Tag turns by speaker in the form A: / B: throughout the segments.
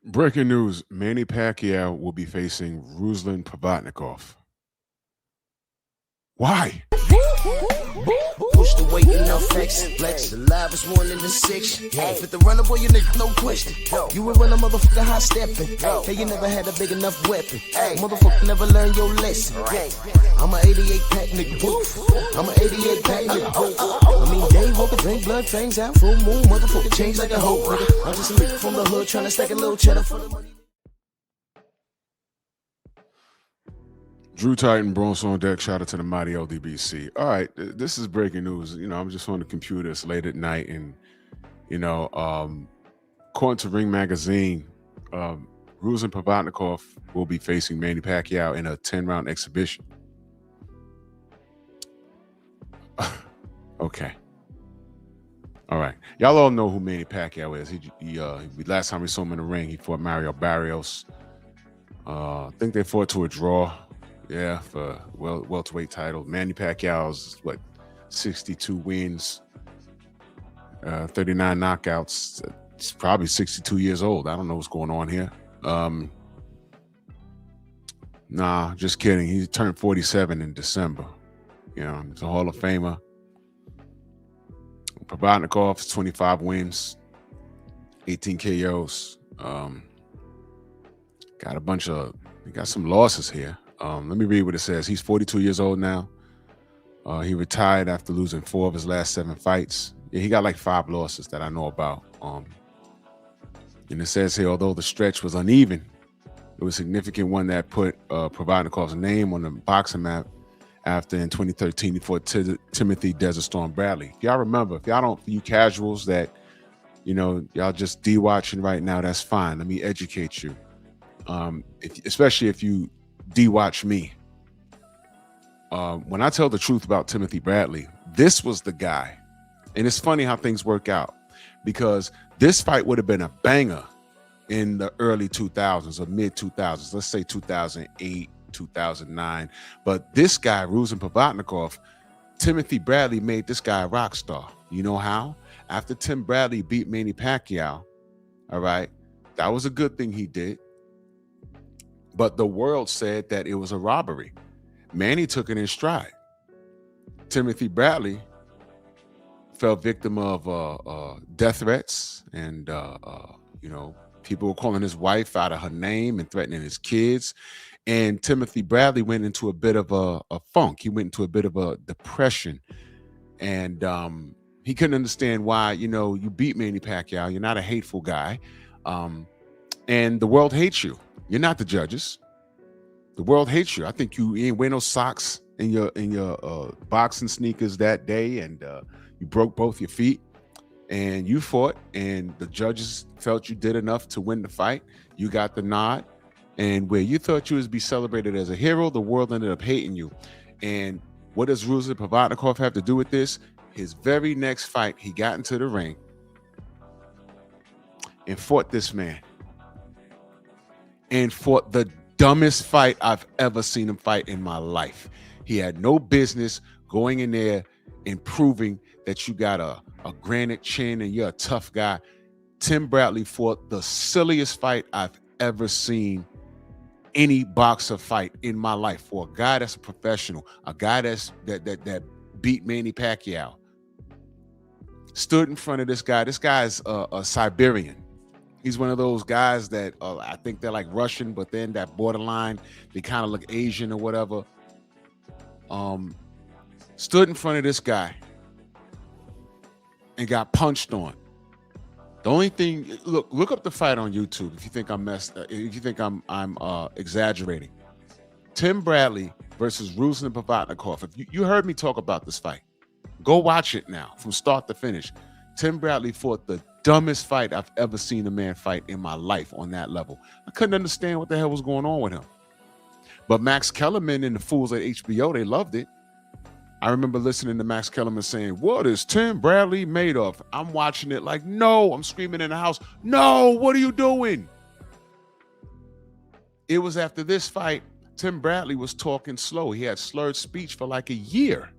A: Breaking news: Manny Pacquiao will be facing Ruslan Provodnikov. Why?
B: Push the weight and no flex. Flex the live is one in the six. Fit the runner boy, you nigga, no question. You will run a motherfucker high stepping. Hey, you never had a big enough weapon. Motherfucker never learned your lesson. I'm a 88 pack nigga. I'm a 88 pack nigga. I mean, day walker, drink blood, fangs out, full moon, motherfucker change like a hoe. Nigga. I'm just a nigga from the hood trying to stack a little cheddar for the money.
A: Drew Titan, Bronx on deck. Shout out to the mighty LDBC. All right, this is breaking news. I'm just on the computer. It's late at night, and you know, um, according to Ring Magazine, Ruslan Provodnikov will be facing Manny Pacquiao in a 10-round exhibition. Okay. All right. Y'all all know who Manny Pacquiao is. Last time we saw him in the ring, he fought Mario Barrios. I think they fought to a draw. Yeah, for welterweight title. Manny Pacquiao's 62 wins, 39 knockouts. He's probably 62 years old. I don't know what's going on here. Nah, just kidding. He turned 47 in December. He's a Hall of Famer. Provodnikov's 25 wins, 18 KOs. He got some losses here. Let me read what it says. He's 42 years old now. He retired after losing 4 of his last 7 fights. Yeah, he got like 5 losses that I know about. And it says here, although the stretch was uneven, it was a significant one that put Provodnikov's name on the boxing map after in 2013 he fought Timothy Desert Storm Bradley. If y'all remember, if y'all don't, you casuals that, y'all just de-watching right now, that's fine. Let me educate you. Especially if you de-watch me. When I tell the truth about Timothy Bradley, this was the guy. And it's funny how things work out, because this fight would have been a banger in the early 2000s or mid 2000s. Let's say 2008, 2009. But this guy, Ruslan Provodnikov, Timothy Bradley made this guy a rock star. You know how? After Tim Bradley beat Manny Pacquiao, all right, that was a good thing he did. But the world said that it was a robbery. Manny took it in stride. Timothy Bradley fell victim of death threats, and people were calling his wife out of her name and threatening his kids. And Timothy Bradley went into a bit of a funk. He went into a bit of a depression, and he couldn't understand why. You beat Manny Pacquiao. You're not a hateful guy, and the world hates you. You're not the judges. The world hates you. I think you ain't wear no socks in your boxing sneakers that day, and you broke both your feet, and you fought, and the judges felt you did enough to win the fight. You got the nod, and where you thought you would be celebrated as a hero, the world ended up hating you. And what does Ruslan Provodnikov have to do with this? His very next fight, he got into the ring and fought this man. And fought the dumbest fight I've ever seen him fight in my life. He had no business going in there and proving that you got a granite chin and you're a tough guy. Tim Bradley fought the silliest fight I've ever seen any boxer fight in my life, for a guy that's a professional, a guy that beat Manny Pacquiao. Stood in front of this guy. This guy's a Siberian. He's one of those guys that I think they're like Russian, but then that borderline, they kind of look Asian or whatever. Stood in front of this guy and got punched on. The only thing, look up the fight on YouTube if you think if you think I'm exaggerating. Tim Bradley versus Ruslan Provodnikov. If you heard me talk about this fight, go watch it now from start to finish. Tim Bradley fought the dumbest fight I've ever seen a man fight in my life on that level. I couldn't understand what the hell was going on with him. But Max Kellerman and the fools at HBO, they loved it. I remember listening to Max Kellerman saying, "What is Tim Bradley made of?" I'm watching it like, no, I'm screaming in the house, "No, what are you doing?" It was after this fight, Tim Bradley was talking slow. He had slurred speech for like a year.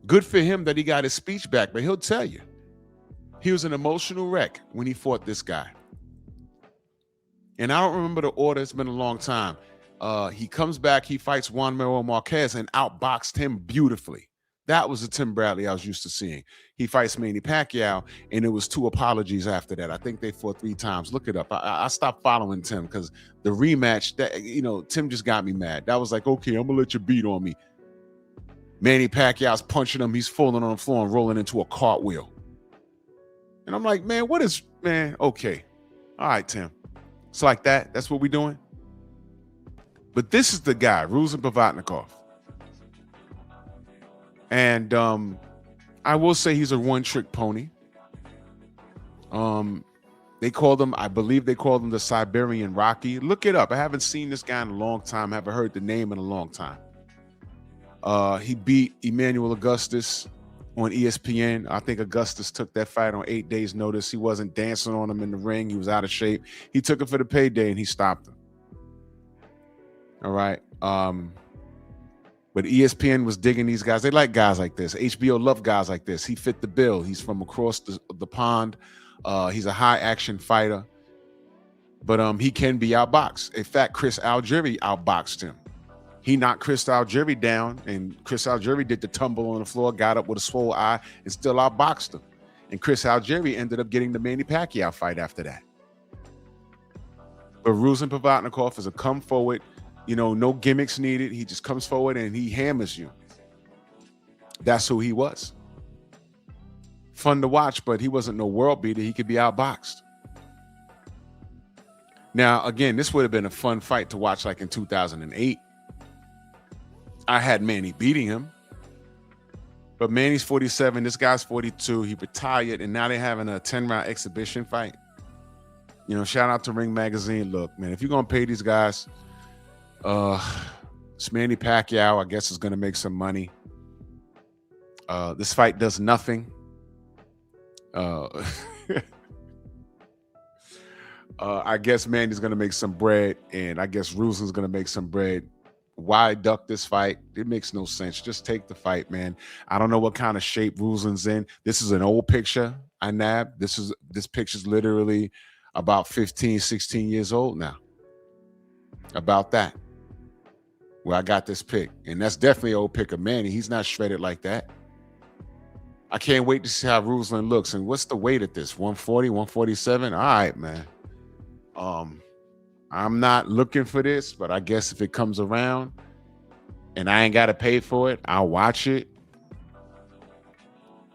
A: Good for him that he got his speech back, but he'll tell you, he was an emotional wreck when he fought this guy. And I don't remember the order. It's been a long time. He comes back, he fights Juan Manuel Marquez and outboxed him beautifully. That was the Tim Bradley I was used to seeing. He fights Manny Pacquiao, and it was 2 apologies after that. I think they fought 3 times. Look it up. I stopped following Tim because the rematch, that Tim just got me mad. That was like, okay, I'm gonna let you beat on me. Manny Pacquiao's punching him. He's falling on the floor and rolling into a cartwheel. And I'm like, man, okay. All right, Tim. It's like that. That's what we're doing. But this is the guy, Ruslan Provodnikov. And I will say he's a one-trick pony. I believe they called him the Siberian Rocky. Look it up. I haven't seen this guy in a long time. I haven't heard the name in a long time. He beat Emmanuel Augustus on ESPN. I think Augustus took that fight on 8 days' notice. He wasn't dancing on him in the ring. He was out of shape. He took it for the payday, and he stopped him. All right. But ESPN was digging these guys. They like guys like this. HBO love guys like this. He fit the bill. He's from across the pond. He's a high action fighter. But he can be outboxed. In fact, Chris Algieri outboxed him. He knocked Chris Algieri down, and Chris Algieri did the tumble on the floor, got up with a swole eye, and still outboxed him. And Chris Algieri ended up getting the Manny Pacquiao fight after that. But Ruslan Provodnikov is a come forward, no gimmicks needed. He just comes forward and he hammers you. That's who he was. Fun to watch, but he wasn't no world beater. He could be outboxed. Now, again, this would have been a fun fight to watch like in 2008. I had Manny beating him. But Manny's 47, this guy's 42. He retired, and now they're having a 10-round exhibition fight. Shout out to Ring Magazine. Look, man, if you're going to pay these guys, it's Manny Pacquiao, I guess, is going to make some money. This fight does nothing. I guess Manny's going to make some bread, and I guess Ruslan's going to make some bread. Why duck this fight? It makes no sense. Just take the fight, man. I don't know what kind of shape Ruslan's in. This is an old picture I nabbed. This picture's literally about 15, 16 years old now. About that. Where I got this pic. And that's definitely an old pic of Manny. He's not shredded like that. I can't wait to see how Ruslan looks. And what's the weight at this? 140, 147? All right, man. I'm not looking for this, but I guess if it comes around and I ain't got to pay for it, I'll watch it.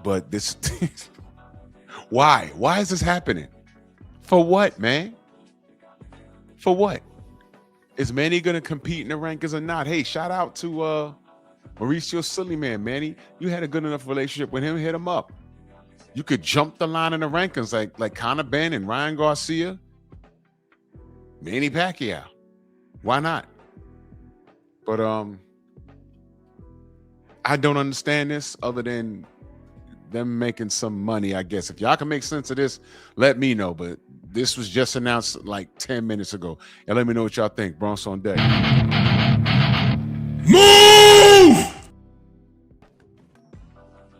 A: But this, why? Why is this happening? For what, man? For what? Is Manny going to compete in the rankings or not? Hey, shout out to Mauricio Sillyman, Manny. You had a good enough relationship with him. Hit him up. You could jump the line in the rankings like Conor Benn and Ryan Garcia. Manny Pacquiao. Why not? But I don't understand this other than them making some money, I guess. If y'all can make sense of this, let me know. But this was just announced like 10 minutes ago. And let me know what y'all think. Bronx on deck.
B: Move!